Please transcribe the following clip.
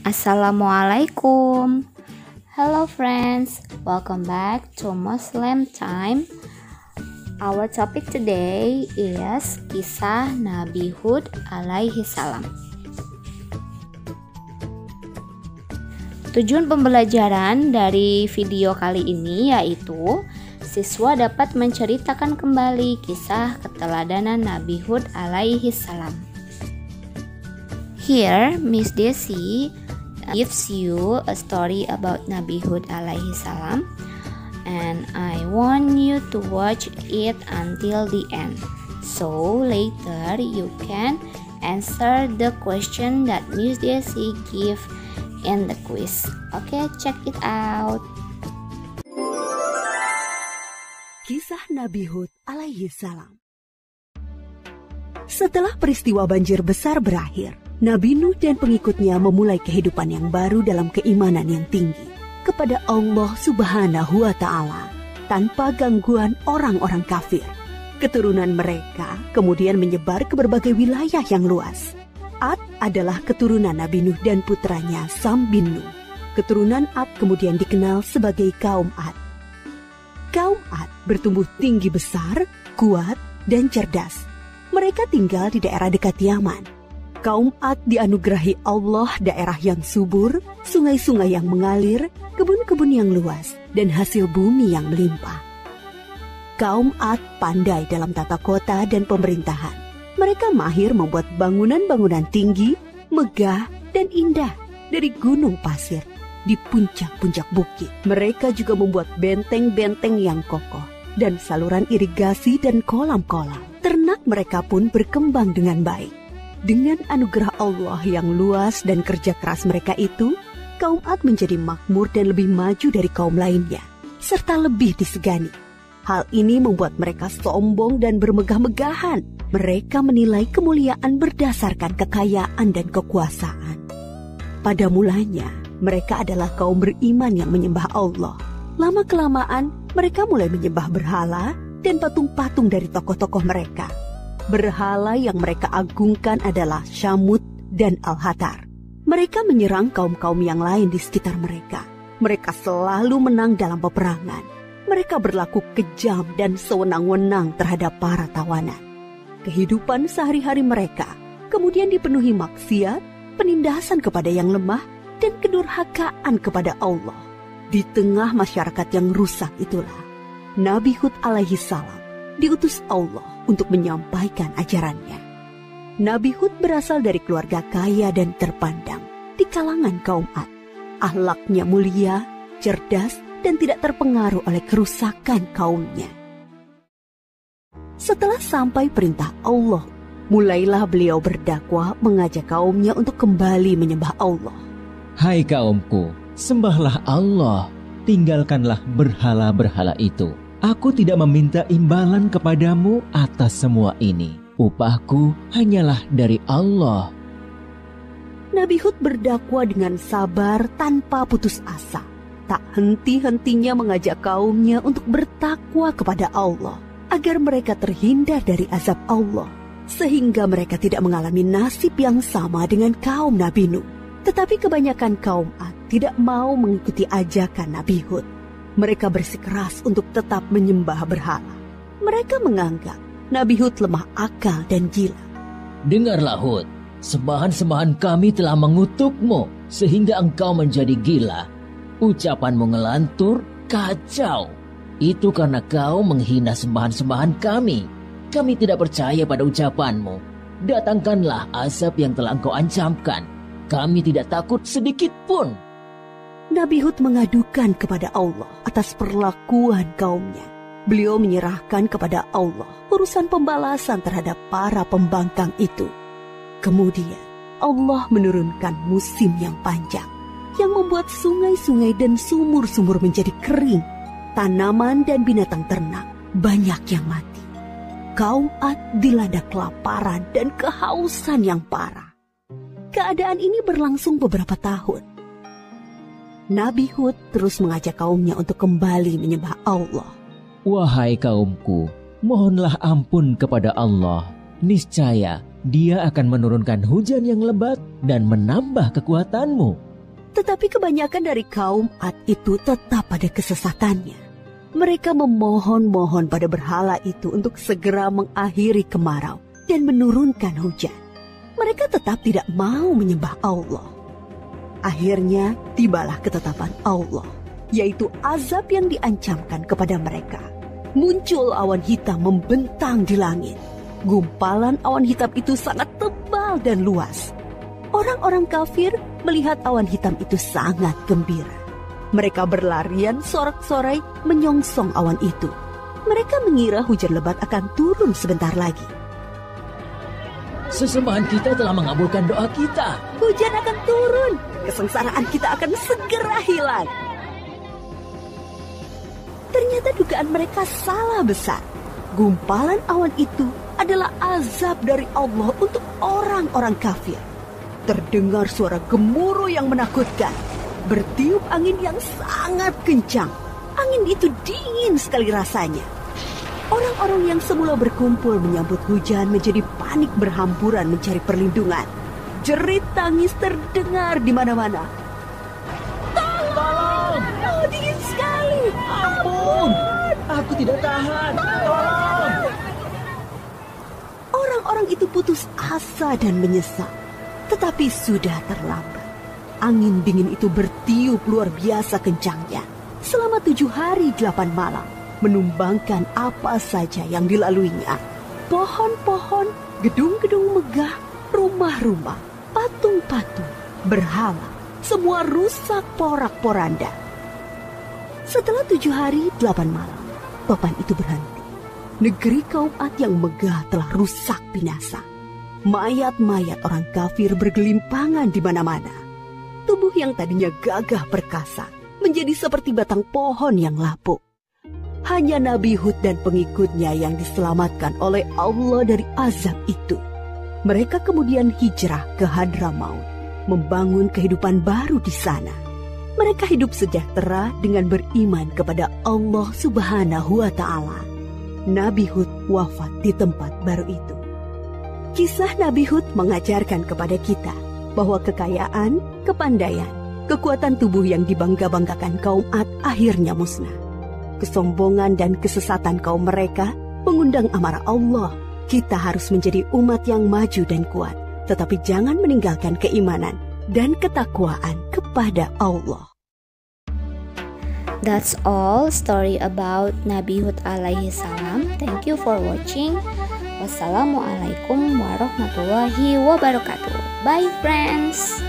Assalamualaikum. Hello friends, welcome back to Muslim Time. Our topic today is kisah Nabi Hud alaihi salam. Tujuan pembelajaran dari video kali ini yaitu siswa dapat menceritakan kembali kisah keteladanan Nabi Hud alaihi salam. Here, Miss Desi gives you a story about Nabi Hud alaihi salam, and I want you to watch it until the end. So later you can answer the question that Miss Desi give in the quiz. Okay, check it out. Kisah Nabi Hud alaihi salam. Setelah peristiwa banjir besar berakhir, Nabi Nuh dan pengikutnya memulai kehidupan yang baru dalam keimanan yang tinggi kepada Allah Subhanahu wa Ta'ala tanpa gangguan orang-orang kafir. Keturunan mereka kemudian menyebar ke berbagai wilayah yang luas. Ad adalah keturunan Nabi Nuh dan putranya Sam bin Nuh. Keturunan Ad kemudian dikenal sebagai kaum Ad. Kaum Ad bertumbuh tinggi besar, kuat, dan cerdas. Mereka tinggal di daerah dekat Yaman. Kaum Ad dianugerahi Allah daerah yang subur, sungai-sungai yang mengalir, kebun-kebun yang luas, dan hasil bumi yang melimpah. Kaum Ad pandai dalam tata kota dan pemerintahan. Mereka mahir membuat bangunan-bangunan tinggi, megah, dan indah dari gunung pasir di puncak-puncak bukit. Mereka juga membuat benteng-benteng yang kokoh dan saluran irigasi dan kolam-kolam. Ternak mereka pun berkembang dengan baik. Dengan anugerah Allah yang luas dan kerja keras mereka itu, kaum Ad menjadi makmur dan lebih maju dari kaum lainnya, serta lebih disegani. Hal ini membuat mereka sombong dan bermegah-megahan. Mereka menilai kemuliaan berdasarkan kekayaan dan kekuasaan. Pada mulanya, mereka adalah kaum beriman yang menyembah Allah. Lama-kelamaan, mereka mulai menyembah berhala dan patung-patung dari tokoh-tokoh mereka. Berhala yang mereka agungkan adalah Syamut dan Al-Hatar. Mereka menyerang kaum-kaum yang lain di sekitar mereka. Mereka selalu menang dalam peperangan. Mereka berlaku kejam dan sewenang-wenang terhadap para tawanan. Kehidupan sehari-hari mereka kemudian dipenuhi maksiat, penindasan kepada yang lemah, dan kedurhakaan kepada Allah. Di tengah masyarakat yang rusak itulah, Nabi Hud alaihi salam diutus Allah untuk menyampaikan ajarannya. Nabi Hud berasal dari keluarga kaya dan terpandang di kalangan kaum Ad. Akhlaknya mulia, cerdas, dan tidak terpengaruh oleh kerusakan kaumnya. Setelah sampai perintah Allah, mulailah beliau berdakwah mengajak kaumnya untuk kembali menyembah Allah. Hai kaumku, sembahlah Allah, tinggalkanlah berhala-berhala itu. Aku tidak meminta imbalan kepadamu atas semua ini. Upahku hanyalah dari Allah. Nabi Hud berdakwah dengan sabar tanpa putus asa. Tak henti-hentinya mengajak kaumnya untuk bertakwa kepada Allah, agar mereka terhindar dari azab Allah, sehingga mereka tidak mengalami nasib yang sama dengan kaum Nabi Nuh. Tetapi kebanyakan kaum Ad tidak mau mengikuti ajakan Nabi Hud. Mereka bersikeras untuk tetap menyembah berhala. Mereka menganggap Nabi Hud lemah akal dan gila. Dengarlah Hud, sembahan-sembahan kami telah mengutukmu sehingga engkau menjadi gila. Ucapanmu ngelantur, kacau. Itu karena kau menghina sembahan-sembahan kami. Kami tidak percaya pada ucapanmu. Datangkanlah azab yang telah engkau ancamkan. Kami tidak takut sedikit pun. Nabi Hud mengadukan kepada Allah atas perlakuan kaumnya. Beliau menyerahkan kepada Allah urusan pembalasan terhadap para pembangkang itu. Kemudian Allah menurunkan musim yang panjang yang membuat sungai-sungai dan sumur-sumur menjadi kering. Tanaman dan binatang ternak banyak yang mati. Kaum Ad dilanda kelaparan dan kehausan yang parah. Keadaan ini berlangsung beberapa tahun. Nabi Hud terus mengajak kaumnya untuk kembali menyembah Allah. Wahai kaumku, mohonlah ampun kepada Allah. Niscaya Dia akan menurunkan hujan yang lebat dan menambah kekuatanmu. Tetapi kebanyakan dari kaum Ad itu tetap pada kesesatannya. Mereka memohon-mohon pada berhala itu untuk segera mengakhiri kemarau dan menurunkan hujan. Mereka tetap tidak mau menyembah Allah. Akhirnya tibalah ketetapan Allah, yaitu azab yang diancamkan kepada mereka. Muncul awan hitam membentang di langit. Gumpalan awan hitam itu sangat tebal dan luas. Orang-orang kafir melihat awan hitam itu sangat gembira. Mereka berlarian sorak-sorai menyongsong awan itu. Mereka mengira hujan lebat akan turun sebentar lagi. Sesembahan kita telah mengabulkan doa kita. Hujan akan turun. Kesengsaraan kita akan segera hilang. Ternyata dugaan mereka salah besar. Gumpalan awan itu adalah azab dari Allah untuk orang-orang kafir. Terdengar suara gemuruh yang menakutkan. Bertiup angin yang sangat kencang. Angin itu dingin sekali rasanya. Orang-orang yang semula berkumpul menyambut hujan menjadi panik berhamburan mencari perlindungan. Jerit tangis terdengar di mana-mana. Tolong! Oh, dingin sekali. Ampun, aku tidak tahan. Tolong! Orang-orang itu putus asa dan menyesal. Tetapi sudah terlambat. Angin dingin itu bertiup luar biasa kencangnya. Selama 7 hari 8 malam. Menumbangkan apa saja yang dilaluinya. Pohon-pohon, gedung-gedung megah, rumah-rumah, patung-patung, berhala, semua rusak porak-poranda. Setelah 7 hari 8 malam, topan itu berhenti. Negeri kaum Ad yang megah telah rusak binasa. Mayat-mayat orang kafir bergelimpangan di mana-mana. Tubuh yang tadinya gagah perkasa menjadi seperti batang pohon yang lapuk. Hanya Nabi Hud dan pengikutnya yang diselamatkan oleh Allah dari azab itu. Mereka kemudian hijrah ke Hadramaut, membangun kehidupan baru di sana. Mereka hidup sejahtera dengan beriman kepada Allah Subhanahu wa Ta'ala. Nabi Hud wafat di tempat baru itu. Kisah Nabi Hud mengajarkan kepada kita bahwa kekayaan, kepandaian, kekuatan tubuh yang dibangga-banggakan kaum Ad akhirnya musnah. Kesombongan dan kesesatan kaum mereka mengundang amarah Allah. Kita harus menjadi umat yang maju dan kuat, tetapi jangan meninggalkan keimanan dan ketakwaan kepada Allah. That's all story about Nabi Hud alaihi salam. Thank you for watching. Wassalamualaikum warahmatullahi wabarakatuh. Bye friends.